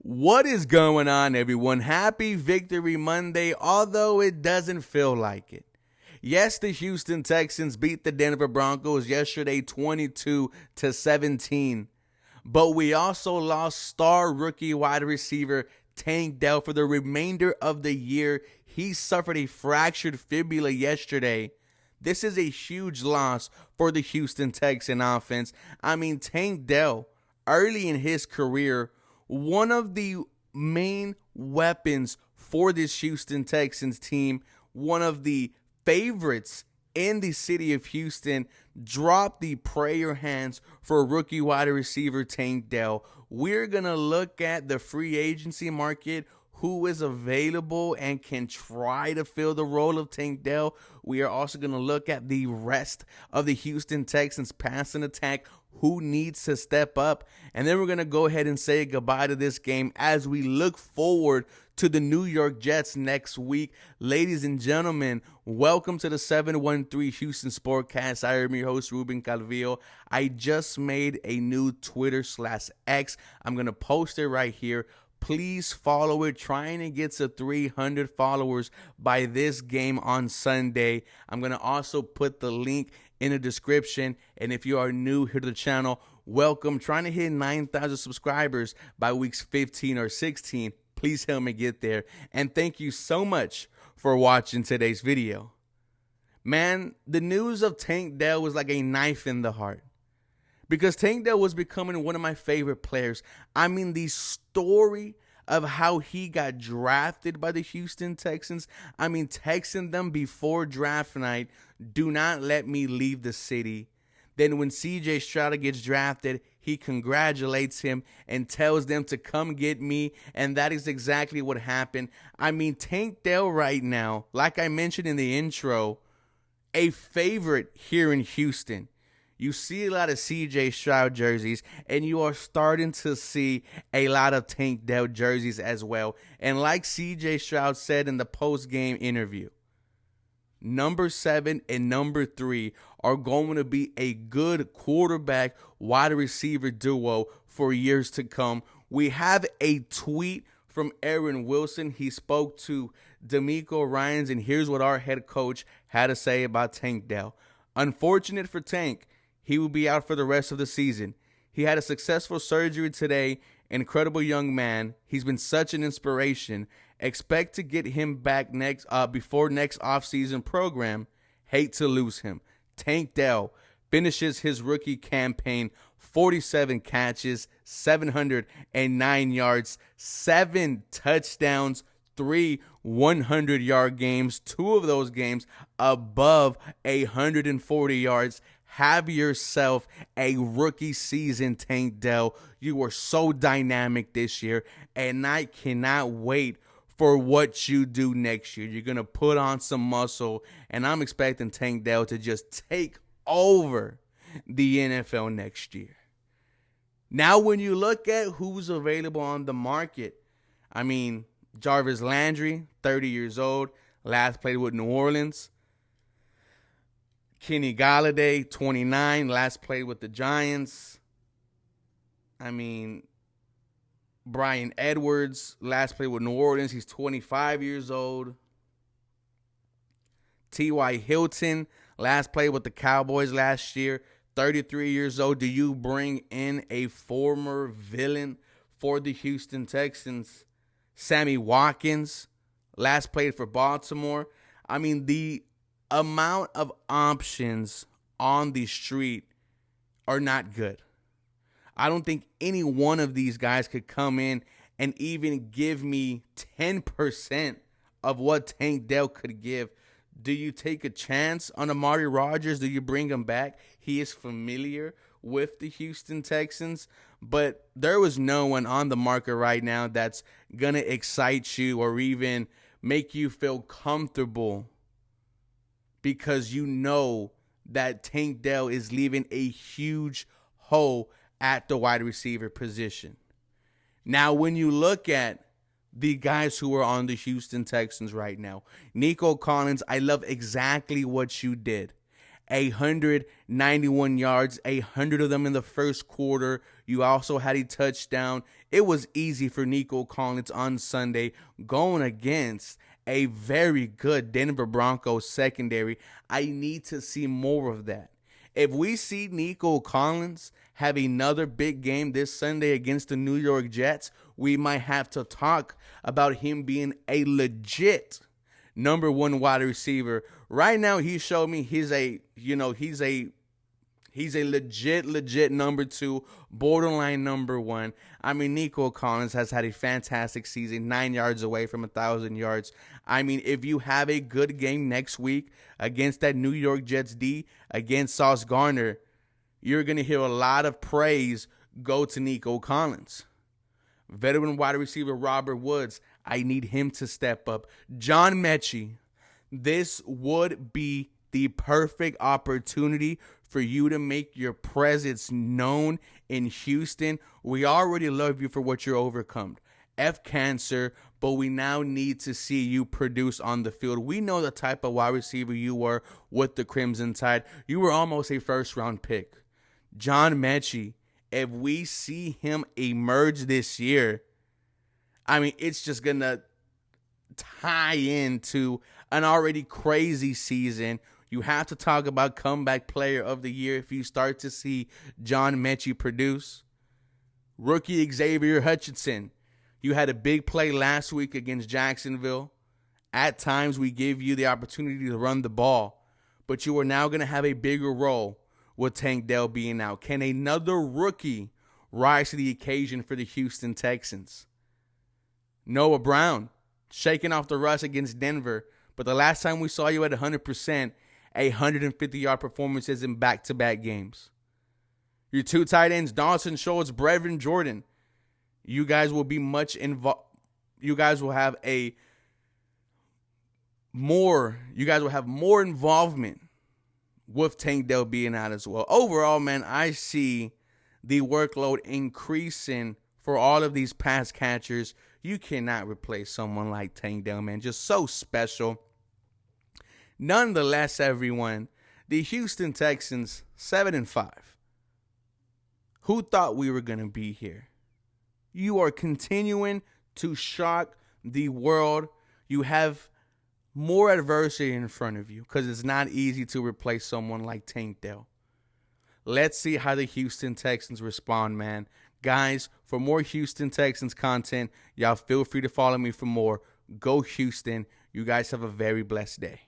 What is going on, everyone? Happy Victory Monday, although it doesn't feel like it. Yes, the Houston Texans beat the Denver Broncos yesterday 22-17, but we also lost star rookie wide receiver Tank Dell for the remainder of the year. He suffered a fractured fibula yesterday. This is a huge loss for the Houston Texan offense. Tank Dell, early in his career, one of the main weapons for this Houston Texans team, one of the favorites in the city of Houston, dropped the prayer hands for rookie wide receiver Tank Dell. We're going to look at the free agency market, who is available and can try to fill the role of Tank Dell. We are also going to look at the rest of the Houston Texans passing attack, who needs to step up. And then we're going to go ahead and say goodbye to this game as we look forward to the New York Jets next week. Ladies and gentlemen, welcome to the 713 Houston Sportcast. I am your host, Ruben Calvillo. I just made a new Twitter/X. I'm going to post it right here. Please follow it, trying to get to 300 followers by this game on Sunday. I'm going to also put the link in the description. And if you are new here to the channel, welcome. Trying to hit 9,000 subscribers by weeks 15 or 16. Please help me get there. And thank you so much for watching today's video. Man, the news of Tank Dell was like a knife in the heart, because Tank Dell was becoming one of my favorite players. The story of how he got drafted by the Houston Texans. Texting them before draft night, do not let me leave the city. Then when CJ Stroud gets drafted, he congratulates him and tells them to come get me. And that is exactly what happened. Tank Dell right now, like I mentioned in the intro, a favorite here in Houston. You see a lot of CJ Stroud jerseys, and you are starting to see a lot of Tank Dell jerseys as well. And like CJ Stroud said in the post-game interview, number 7 and number 3 are going to be a good quarterback wide receiver duo for years to come. We have a tweet from Aaron Wilson. He spoke to Nico Collins, and here's what our head coach had to say about Tank Dell. Unfortunate for Tank, he will be out for the rest of the season. He had a successful surgery today. Incredible young man. He's been such an inspiration. Expect to get him back before next offseason program. Hate to lose him. Tank Dell finishes his rookie campaign 47 catches, 709 yards, 7 touchdowns, 3 100-yard games, 2 of those games above 140 yards. Have yourself a rookie season, Tank Dell. You are so dynamic this year, and I cannot wait for what you do next year. You're going to put on some muscle, and I'm expecting Tank Dell to just take over the NFL next year. Now, when you look at who's available on the market, Jarvis Landry, 30 years old, last played with New Orleans. Kenny Golladay, 29, last played with the Giants. Brian Edwards, last played with New Orleans. He's 25 years old. T.Y. Hilton, last played with the Cowboys last year, 33 years old. Do you bring in a former villain for the Houston Texans? Sammy Watkins, last played for Baltimore. The amount of options on the street are not good. I don't think any one of these guys could come in and even give me 10% of what Tank Dell could give. Do you take a chance on Amari Rodgers? Do you bring him back? He is familiar with the Houston Texans, but there was no one on the market right now that's going to excite you or even make you feel comfortable, because you know that Tank Dell is leaving a huge hole at the wide receiver position. Now, when you look at the guys who are on the Houston Texans right now, Nico Collins, I love exactly what you did. 191 yards, 100 of them in the first quarter. You also had a touchdown. It was easy for Nico Collins on Sunday going against a very good Denver Broncos secondary. I need to see more of that. If we see Nico Collins have another big game this Sunday against the New York Jets, we might have to talk about him being a legit number one wide receiver. Right now, he showed me he's a legit number two, borderline number one. I mean, Nico Collins has had a fantastic season, 9 yards away from 1,000 yards. I mean, if you have a good game next week against that New York Jets D, against Sauce Gardner, you're going to hear a lot of praise go to Nico Collins. Veteran wide receiver Robert Woods, I need him to step up. John Mechie, this would be the perfect opportunity for you to make your presence known in Houston. We already love you for what you're overcome. F cancer, but we now need to see you produce on the field. We know the type of wide receiver you were with the Crimson Tide. You were almost a first-round pick. John Mechie, if we see him emerge this year, I mean, it's just going to tie into an already crazy season. You have to talk about comeback player of the year if you start to see John Mechie produce. Rookie Xavier Hutchinson, you had a big play last week against Jacksonville. At times, we give you the opportunity to run the ball, but you are now going to have a bigger role with Tank Dell being out. Can another rookie rise to the occasion for the Houston Texans? Noah Brown, shaking off the rust against Denver, but the last time we saw you at 100%, 150-yard performances in back-to-back games. Your two tight ends, Dawson Schultz, Brevin Jordan, you guys will be much involved. You guys will have more involvement with Tank Dell being out as well. Overall, man, I see the workload increasing for all of these pass catchers. You cannot replace someone like Tank Dell, man. Just so special. Nonetheless, everyone, the Houston Texans, 7-5. Who thought we were going to be here? You are continuing to shock the world. You have more adversity in front of you because it's not easy to replace someone like Tank Dell. Let's see how the Houston Texans respond, man. Guys, for more Houston Texans content, y'all feel free to follow me for more. Go Houston. You guys have a very blessed day.